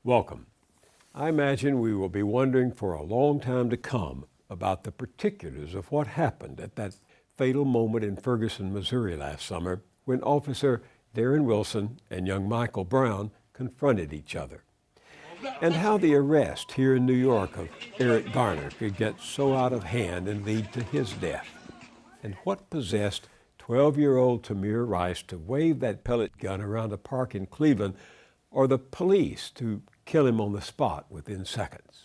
Welcome. I imagine we will be wondering for a long time to come about the particulars of what happened at that fatal moment in Ferguson, Missouri last summer when Officer Darren Wilson and young Michael Brown confronted each other, and how the arrest here in New York of Eric Garner could get so out of hand and lead to his death, and what possessed 12-year-old Tamir Rice to wave that pellet gun around a park in Cleveland, or the police to kill him on the spot within seconds.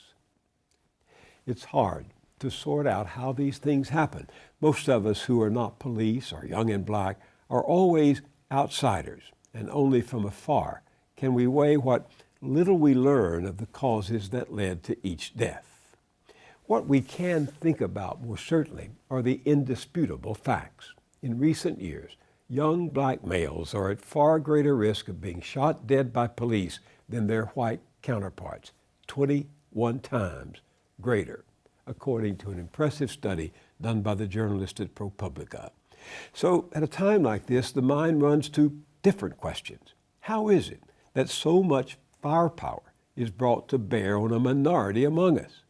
It's hard to sort out how these things happen. Most of us who are not police or young and black are always outsiders, and only from afar can we weigh what little we learn of the causes that led to each death. What we can think about more certainly are the indisputable facts. In recent years, young black males are at far greater risk of being shot dead by police than their white counterparts, 21 times greater, according to an impressive study done by the journalist at ProPublica. So at a time like this, the mind runs to different questions. How is it that so much firepower is brought to bear on a minority among us?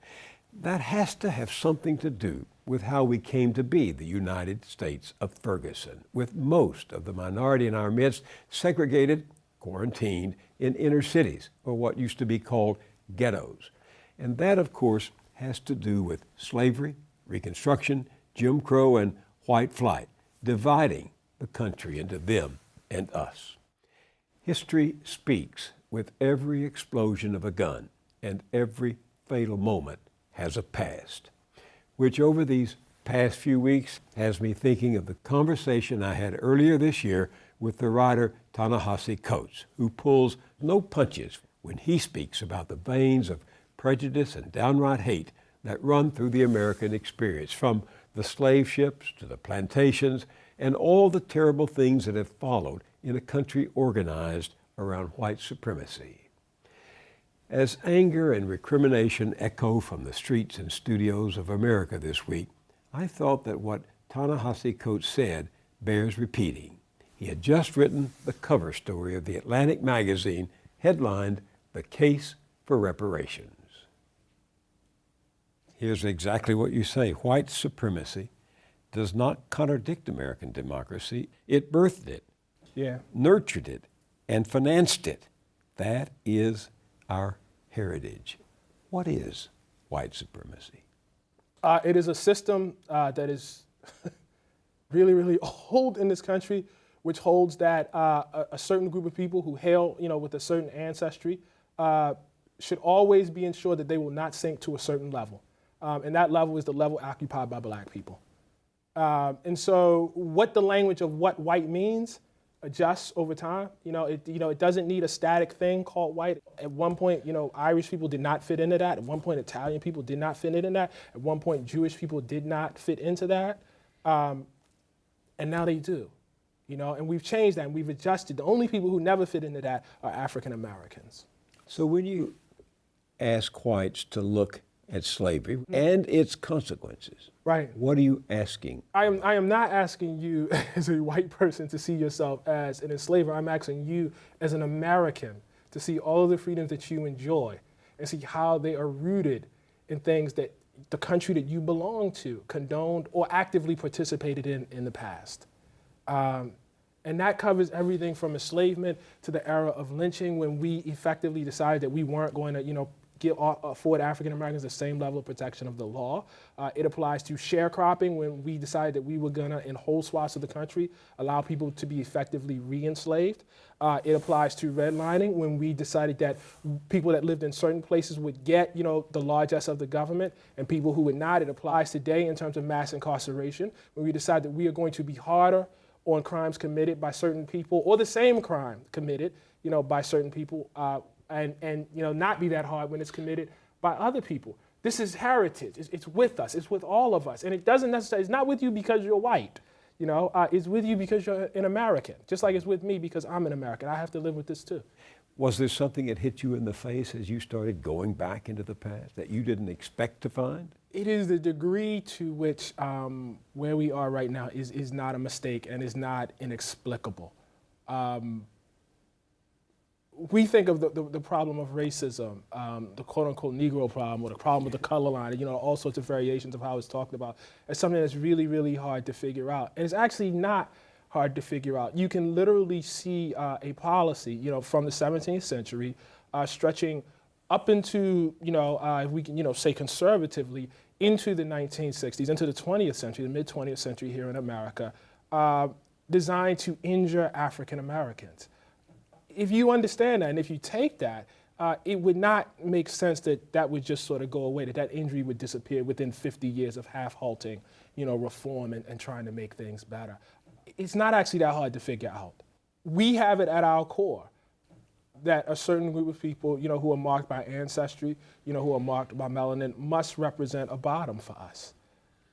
That has to have something to do with how we came to be the United States of Ferguson, with most of the minority in our midst segregated, quarantined in inner cities, or what used to be called ghettos. And that, of course, has to do with slavery, Reconstruction, Jim Crow, and white flight, dividing the country into them and us. History speaks with every explosion of a gun, and every fatal moment has a past, which over these past few weeks has me thinking of the conversation I had earlier this year with the writer Ta-Nehisi Coates, who pulls no punches when he speaks about the veins of prejudice and downright hate that run through the American experience, from the slave ships to the plantations and all the terrible things that have followed in a country organized around white supremacy. As anger and recrimination echo from the streets and studios of America this week, I thought that what Ta-Nehisi Coates said bears repeating. He had just written the cover story of the Atlantic magazine, headlined "The Case for Reparations." Here's exactly what you say. White supremacy does not contradict American democracy. It birthed it, nurtured it, and financed it. That is our heritage. What is white supremacy? It is a system that is really, really old in this country, which holds that a certain group of people who hail, with a certain ancestry should always be ensured that they will not sink to a certain level. And that level is the level occupied by black people. And so what the language of what white means adjusts over time. It doesn't need a static thing called white. At one point, Irish people did not fit into that. At one point, Italian people did not fit into that. At one point, Jewish people did not fit into that. And now they do. And we've changed that and we've adjusted. The only people who never fit into that are African Americans. So when you ask whites to look at slavery and its consequences, right? What are you asking? I am not asking you as a white person to see yourself as an enslaver. I'm asking you as an American to see all of the freedoms that you enjoy and see how they are rooted in things that the country that you belong to condoned or actively participated in the past. And that covers everything from enslavement to the era of lynching, when we effectively decided that we weren't going to, afford African Americans the same level of protection of the law. It applies to sharecropping, when we decided that we were going to, in whole swaths of the country, allow people to be effectively re-enslaved. It applies to redlining, when we decided that people that lived in certain places would get, the largesse of the government, and people who would not. It applies today in terms of mass incarceration, when we decide that we are going to be harder on crimes committed by certain people, or the same crime committed, by certain people, and not be that hard when it's committed by other people. This is heritage. It's with us. It's with all of us. And it doesn't necessarily, it's not with you because you're white. It's with you because you're an American. Just like it's with me because I'm an American. I have to live with this too. Was there something that hit you in the face as you started going back into the past that you didn't expect to find? It is the degree to which where we are right now is not a mistake and is not inexplicable. we think of the problem of racism, the quote-unquote Negro problem, or the problem with the color line, all sorts of variations of how it's talked about, as something that's really, really hard to figure out. And it's actually not hard to figure out. You can literally see a policy, from the 17th century, stretching up into, if we can, say conservatively, into the 1960s, into the 20th century, the mid-20th century here in America, designed to injure African Americans. If you understand that, and if you take that, it would not make sense that would just sort of go away, that injury would disappear within 50 years of half-halting, reform and trying to make things better. It's not actually that hard to figure out. We have it at our core that a certain group of people, who are marked by ancestry, who are marked by melanin, must represent a bottom for us.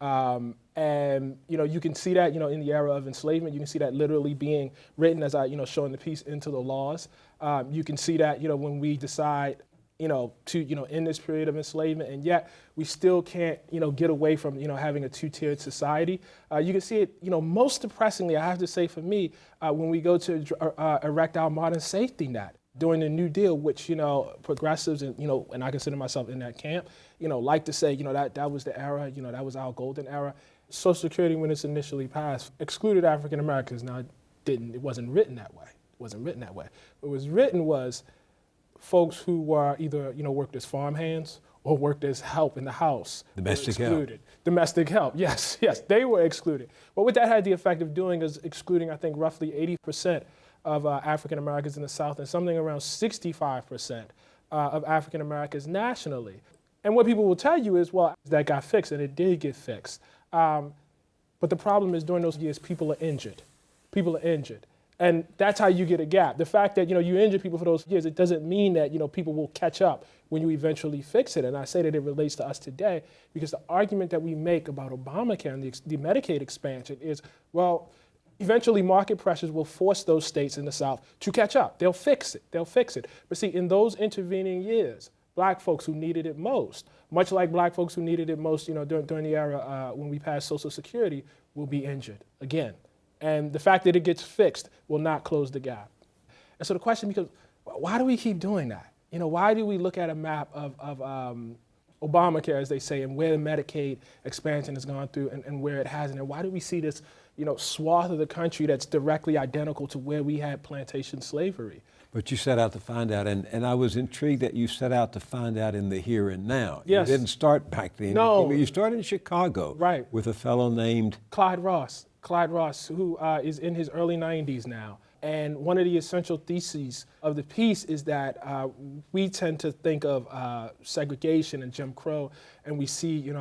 And you can see that in the era of enslavement. You can see that literally being written, as I show in the piece, into the laws. You can see that when we decide to end this period of enslavement, and yet we still can't get away from having a two-tiered society. You can see it most depressingly, I have to say, for me, when we go to erect our modern safety net during the New Deal, which progressives and I consider myself in that camp, like to say that was the era, that was our golden era. Social Security, when it's initially passed, excluded African Americans. Now it wasn't written that way. What was written was folks who were either worked as farmhands or worked as help in the house. Domestic help. Domestic help, yes, they were excluded. But what that had the effect of doing is excluding, I think, roughly 80% of African Americans in the South and something around 65% of African Americans nationally. And what people will tell you is, well, that got fixed, and it did get fixed. But the problem is during those years, people are injured. And that's how you get a gap. The fact that you injure people for those years, it doesn't mean that people will catch up when you eventually fix it. And I say that it relates to us today because the argument that we make about Obamacare and the Medicaid expansion is, well, eventually market pressures will force those states in the South to catch up. They'll fix it. But see, in those intervening years, black folks who needed it most, much like black folks who needed it most during the era when we passed Social Security, will be injured again. And the fact that it gets fixed will not close the gap. And so the question becomes, why do we keep doing that? Why do we look at a map of Obamacare, as they say, and where the Medicaid expansion has gone through and where it hasn't? And why do we see this swath of the country that's directly identical to where we had plantation slavery? But you set out to find out, and I was intrigued that you set out to find out in the here and now. Yes. You didn't start back then. No. You started in Chicago. Right. With a fellow named Clyde Ross, who is in his early 90s now. And one of the essential theses of the piece is that we tend to think of segregation and Jim Crow, and we see,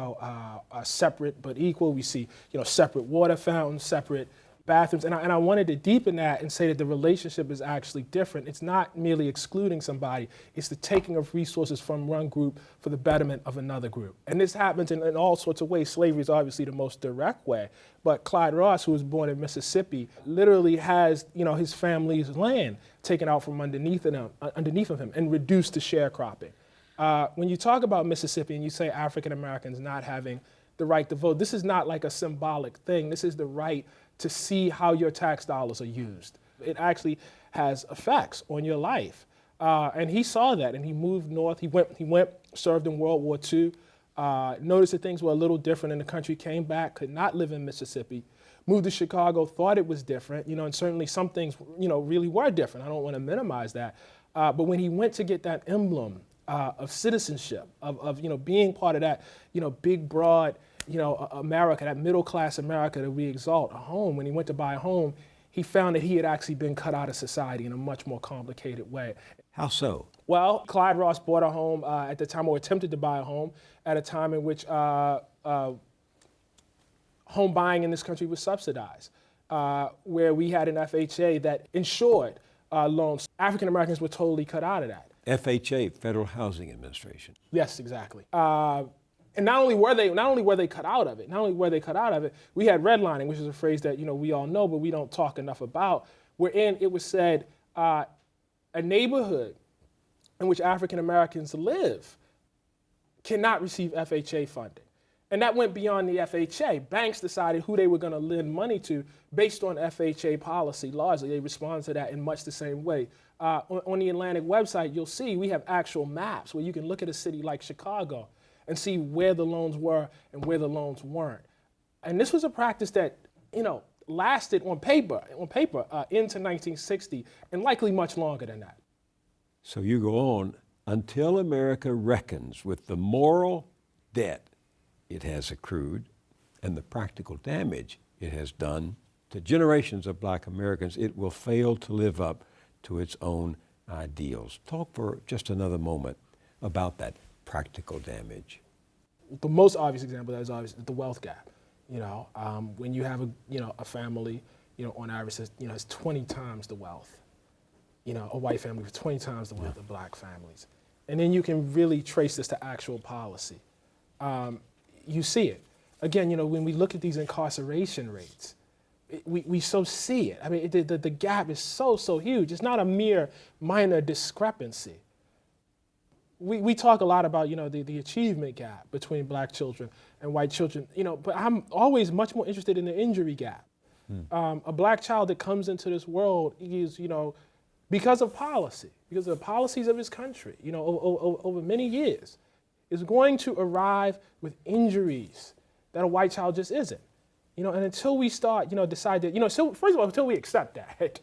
separate but equal. We see, separate water fountains, separate bathrooms. And I wanted to deepen that and say that the relationship is actually different. It's not merely excluding somebody. It's the taking of resources from one group for the betterment of another group. And this happens in all sorts of ways. Slavery is obviously the most direct way. But Clyde Ross, who was born in Mississippi, literally has, his family's land taken out from underneath of him and reduced to sharecropping. When you talk about Mississippi and you say African Americans not having the right to vote, this is not like a symbolic thing. This is the right to see how your tax dollars are used. It actually has effects on your life. And he saw that, and he moved north. He went, served in World War II, noticed that things were a little different in the country, came back, could not live in Mississippi, moved to Chicago, thought it was different, and certainly some things, really were different. I don't want to minimize that. But when he went to get that emblem of citizenship, of being part of that, big, broad, America, that middle-class America that we exalt, a home, when he went to buy a home, he found that he had actually been cut out of society in a much more complicated way. How so? Well, Clyde Ross bought a home at the time, or attempted to buy a home at a time in which home buying in this country was subsidized, where we had an FHA that insured loans. African Americans were totally cut out of that. FHA, Federal Housing Administration. Yes, exactly. And not only were they cut out of it, we had redlining, which is a phrase that we all know, but we don't talk enough about, wherein it was said a neighborhood in which African Americans live cannot receive FHA funding. And that went beyond the FHA. Banks decided who they were going to lend money to based on FHA policy largely. They responded to that in much the same way. On the Atlantic website, you'll see we have actual maps where you can look at a city like Chicago and see where the loans were and where the loans weren't. And this was a practice that, lasted on paper into 1960 and likely much longer than that. So you go on, until America reckons with the moral debt it has accrued and the practical damage it has done to generations of Black Americans, it will fail to live up to its own ideals. Talk for just another moment about that practical damage. The most obvious example of that is obviously the wealth gap. When you have a family, on average, has 20 times the wealth. A white family with 20 times the wealth of Black families. And then you can really trace this to actual policy. You see it. Again, when we look at these incarceration rates, we so see it. I mean, the gap is so huge. It's not a mere minor discrepancy. We talk a lot about, the achievement gap between Black children and white children, but I'm always much more interested in the injury gap. A Black child that comes into this world is, because of policy, because of the policies of his country, over many years, is going to arrive with injuries that a white child just isn't. And until we start, decide that, so first of all, until we accept that,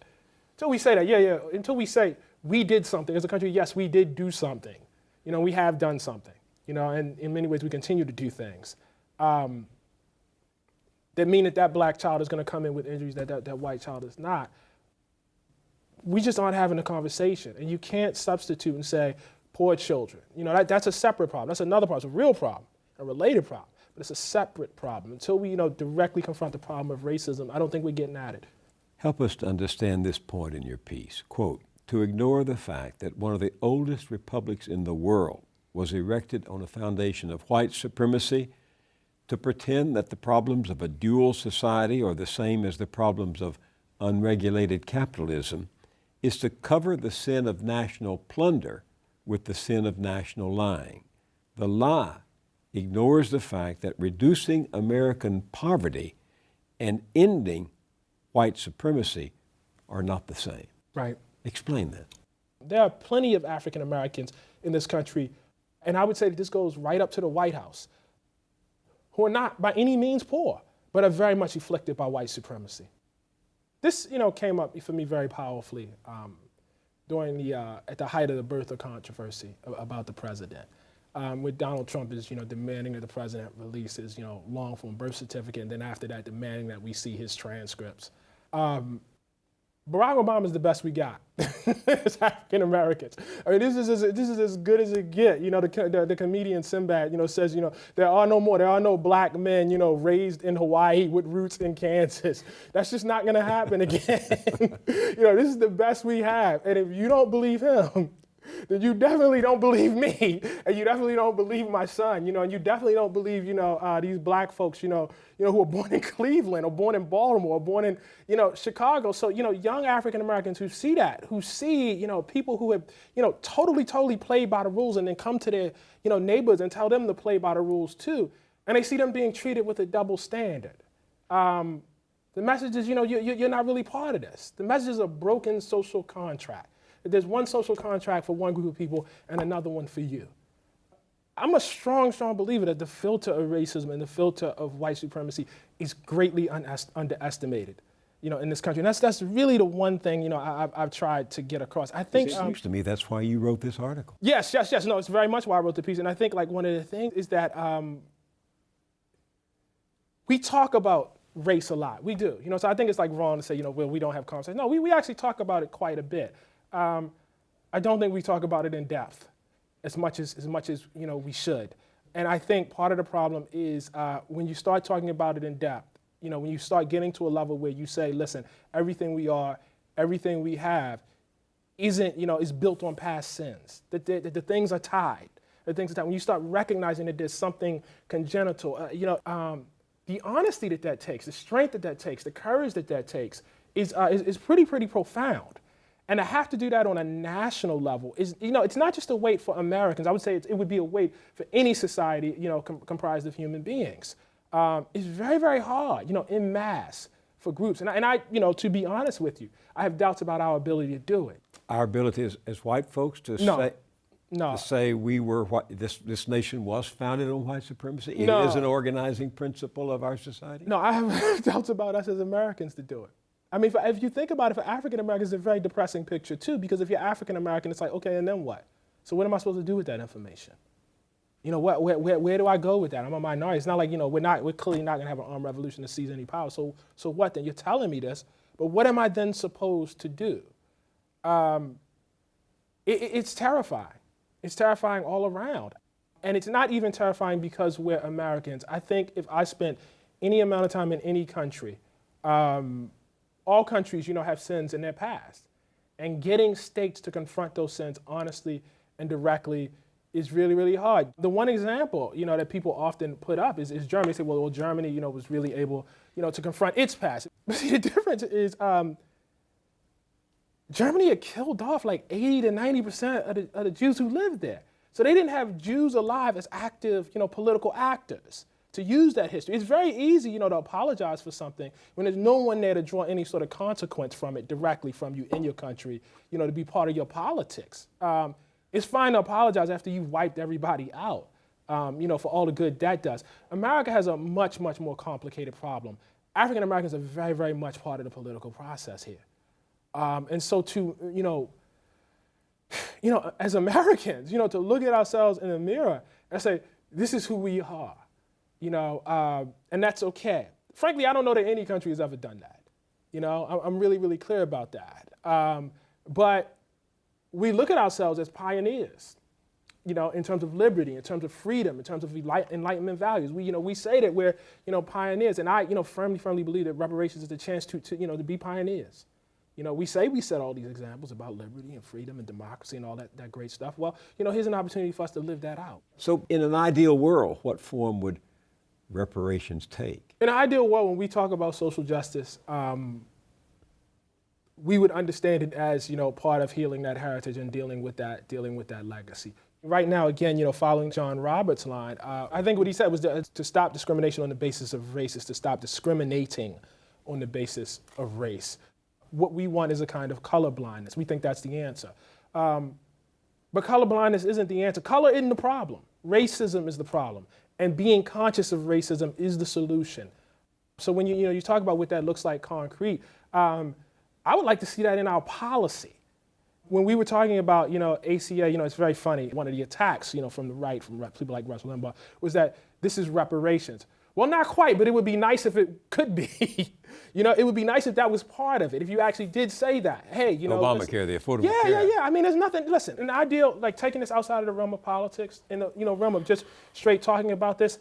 until we say that, until we say we did something as a country, yes, we did do something. We have done something, and in many ways we continue to do things that mean that Black child is going to come in with injuries that white child is not. We just aren't having a conversation, and you can't substitute and say poor children. That's a separate problem. That's another problem. It's a real problem, a related problem, but it's a separate problem. Until we, directly confront the problem of racism, I don't think we're getting at it. Help us to understand this point in your piece. Quote, to ignore the fact that one of the oldest republics in the world was erected on a foundation of white supremacy, to pretend that the problems of a dual society are the same as the problems of unregulated capitalism, is to cover the sin of national plunder with the sin of national lying. The lie ignores the fact that reducing American poverty and ending white supremacy are not the same. Right. Explain that. There are plenty of African Americans in this country, and I would say that this goes right up to the White House, who are not by any means poor, but are very much afflicted by white supremacy. This, came up for me very powerfully during at the height of the birther controversy about the president. When Donald Trump is, demanding that the president release his, long-form birth certificate, and then after that, demanding that we see his transcripts. Barack Obama is the best we got as African Americans. I mean, this is as good as it gets. The comedian Sinbad, says, there are no Black men, raised in Hawaii with roots in Kansas. That's just not going to happen again. This is the best we have. And if you don't believe him, then you definitely don't believe me, and you definitely don't believe my son, and you definitely don't believe, these Black folks, who are born in Cleveland or born in Baltimore or born in, Chicago. So, young African Americans who see that, who see, people who have, totally played by the rules and then come to their, neighbors and tell them to play by the rules too, and they see them being treated with a double standard. The message is, you're not really part of this. The message is a broken social contract. There's one social contract for one group of people and another one for you. I'm a strong believer that the filter of racism and the filter of white supremacy is greatly underestimated, in this country. And that's really the one thing, I've tried to get across. I think it seems to me that's why you wrote this article. Yes. No, it's very much why I wrote the piece. And I think one of the things is that we talk about race a lot. We do. So I think it's wrong to say, well, we don't have conversations. No, we actually talk about it quite a bit. I don't think we talk about it in depth as much as we should. And I think part of the problem is when you start talking about it in depth, when you start getting to a level where you say, listen, everything we are, everything we have isn't, is built on past sins, that the things are tied. When you start recognizing that there's something congenital, the honesty that takes, the strength that takes, the courage that takes is pretty profound. And to have to do that on a national level is, it's not just a weight for Americans. I would say it would be a weight for any society, comprised of human beings. It's very, very hard, en masse for groups. And I, to be honest with you, I have doubts about our ability to do it. Our ability as white folks to say we were what this nation was founded on white supremacy. It is an organizing principle of our society. No, I have doubts about us as Americans to do it. I mean, if you think about it, for African Americans, it's a very depressing picture too, because if you're African American, it's like, okay, and then what? So what am I supposed to do with that information? Where do I go with that? I'm a minority. It's not like, we're clearly not gonna have an armed revolution to seize any power. So what then? You're telling me this, but what am I then supposed to do? It's terrifying. It's terrifying all around. And it's not even terrifying because we're Americans. I think if I spent any amount of time in any country, all countries, have sins in their past. And getting states to confront those sins honestly and directly is really, really hard. The one example, that people often put up is Germany. They say, well, Germany, was really able, to confront its past. But see, the difference is Germany had killed off like 80 to 90% of the Jews who lived there. So they didn't have Jews alive as active, political actors to use that history. It's very easy, to apologize for something when there's no one there to draw any sort of consequence from it directly from you in your country, to be part of your politics. It's fine to apologize after you've wiped everybody out, for all the good that does. America has a much, much more complicated problem. African Americans are very, very much part of the political process here. And so to, as Americans, to look at ourselves in the mirror and say, this is who we are. And that's okay. Frankly, I don't know that any country has ever done that. I'm really, really clear about that. But we look at ourselves as pioneers, in terms of liberty, in terms of freedom, in terms of Enlightenment values. We say that we're, pioneers, and I, firmly believe that reparations is the chance to be pioneers. We say we set all these examples about liberty and freedom and democracy and all that great stuff. Well, here's an opportunity for us to live that out. So in an ideal world, what form would reparations take? In an ideal world, when we talk about social justice, we would understand it as, part of healing that heritage and dealing with that legacy. Right now, again, following John Roberts' line, I think what he said was to stop discrimination on the basis of race is to stop discriminating on the basis of race. What we want is a kind of colorblindness. We think that's the answer. But colorblindness isn't the answer. Color isn't the problem. Racism is the problem. And being conscious of racism is the solution. So when you talk about what that looks like concrete, I would like to see that in our policy. When we were talking about, ACA, it's very funny. One of the attacks, from the right, from people like Rush Limbaugh, was that this is reparations. Well, not quite, but it would be nice if it could be. It would be nice if that was part of it, if you actually did say that. Hey, Obamacare, the Affordable Care. Yeah. I mean, there's nothing, listen, an ideal, like taking this outside of the realm of politics, in the realm of just straight talking about this,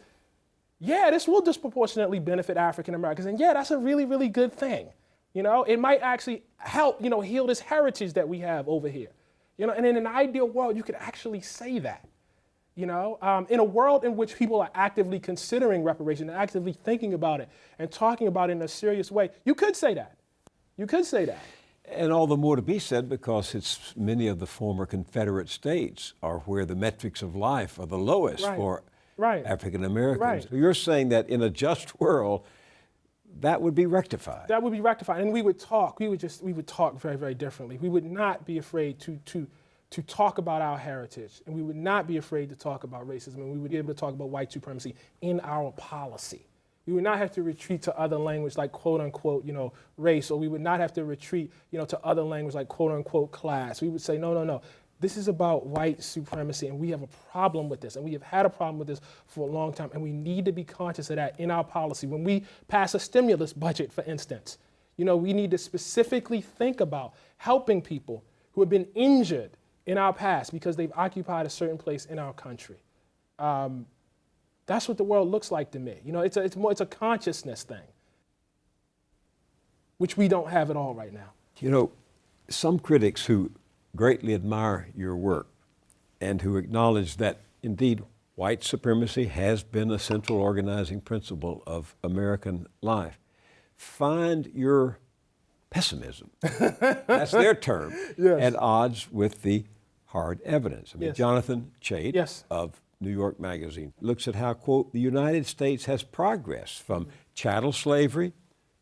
this will disproportionately benefit African Americans. And that's a really, really good thing. It might actually help, heal this heritage that we have over here. And in an ideal world, you could actually say that. In a world in which people are actively considering reparation and actively thinking about it and talking about it in a serious way, you could say that. You could say that. And all the more to be said because it's many of the former Confederate states are where the metrics of life are the lowest for African Americans. Right. So you're saying that in a just world, that would be rectified. That would be rectified. And we would talk very, very differently. We would not be afraid to talk about our heritage, and we would not be afraid to talk about racism, and we would be able to talk about white supremacy in our policy. We would not have to retreat to other language like quote unquote, race, or we would not have to retreat, to other language like quote unquote class. We would say, no. This is about white supremacy, and we have a problem with this, and we have had a problem with this for a long time, and we need to be conscious of that in our policy. When we pass a stimulus budget, for instance, we need to specifically think about helping people who have been injured in our past because they've occupied a certain place in our country. That's what the world looks like to me. It's a consciousness thing, which we don't have at all right now. Some critics who greatly admire your work and who acknowledge that indeed white supremacy has been a central organizing principle of American life find your pessimism. That's their term. Yes. At odds with the hard evidence. I mean, Yes. Jonathan Chait Yes. of New York Magazine looks at how, quote, the United States has progressed from chattel slavery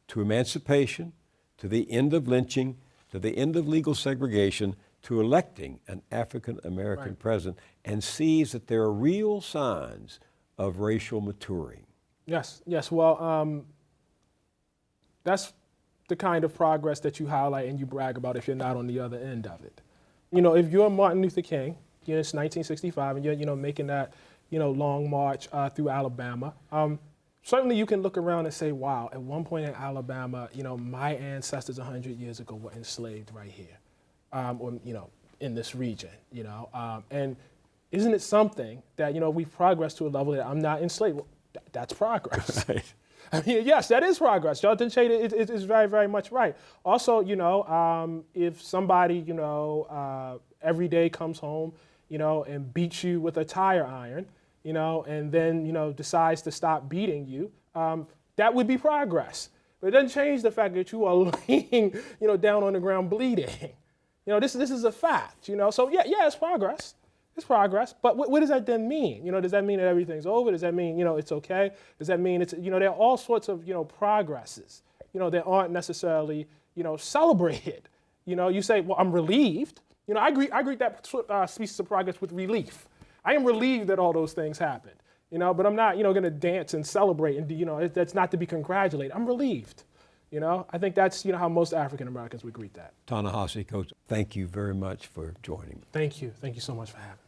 to emancipation, to the end of lynching, to the end of legal segregation, to electing an African American Right. president, and sees that there are real signs of racial maturing. Yes, yes. Well, that's the kind of progress that you highlight and you brag about if you're not on the other end of it. You know, if you're Martin Luther King, you know, it's 1965, and you're, you know, making that, you know, long march through Alabama, certainly you can look around and say, wow, at one point in Alabama, you know, my ancestors 100 years ago were enslaved right here, or, you know, in this region, you know. And isn't it something that, you know, we've progressed to a level that I'm not enslaved? Well, that's progress. Right. I mean, yes, that is progress. Jonathan Chait is very, very much right. Also, you know, if somebody, you know, every day comes home, you know, and beats you with a tire iron, you know, and then, you know, decides to stop beating you, that would be progress. But it doesn't change the fact that you are laying, you know, down on the ground bleeding. You know, this is a fact, you know. So, yeah, it's progress. It's progress, but what does that then mean? You know, does that mean that everything's over? Does that mean, you know, it's okay? Does that mean it's, you know, there are all sorts of, you know, progresses, you know, that aren't necessarily, you know, celebrated. You know, you say, well, I'm relieved. You know, I greet that species of progress with relief. I am relieved that all those things happened, you know, but I'm not, you know, going to dance and celebrate and, you know, that's not to be congratulated. I'm relieved. You know, I think that's, you know, how most African Americans would greet that. Ta-Nehisi, Coach, thank you very much for joining me. Thank you. Thank you so much for having me.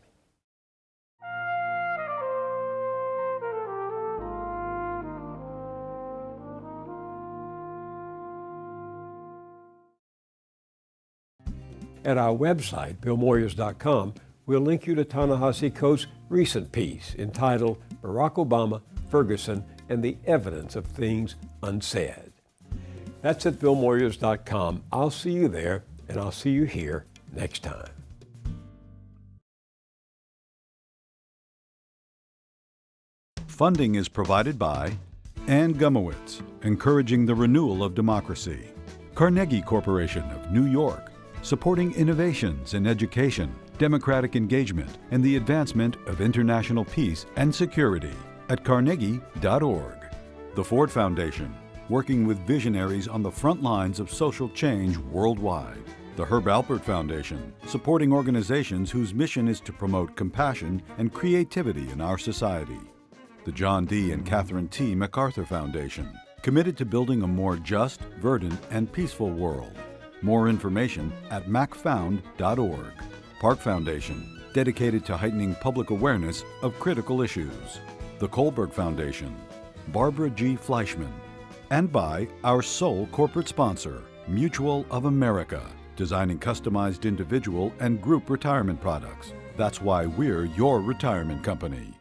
At our website, BillMoyers.com, we'll link you to Ta-Nehisi Coates' recent piece entitled Barack Obama, Ferguson, and the Evidence of Things Unsaid. That's at BillMoyers.com. I'll see you there, and I'll see you here next time. Funding is provided by Ann Gumowitz, encouraging the renewal of democracy. Carnegie Corporation of New York, supporting innovations in education, democratic engagement, and the advancement of international peace and security at carnegie.org. The Ford Foundation, working with visionaries on the front lines of social change worldwide. The Herb Alpert Foundation, supporting organizations whose mission is to promote compassion and creativity in our society. The John D. and Catherine T. MacArthur Foundation, committed to building a more just, verdant, and peaceful world. More information at macfound.org. Park Foundation, dedicated to heightening public awareness of critical issues. The Kohlberg Foundation, Barbara G. Fleischman. And by our sole corporate sponsor, Mutual of America, designing customized individual and group retirement products. That's why we're your retirement company.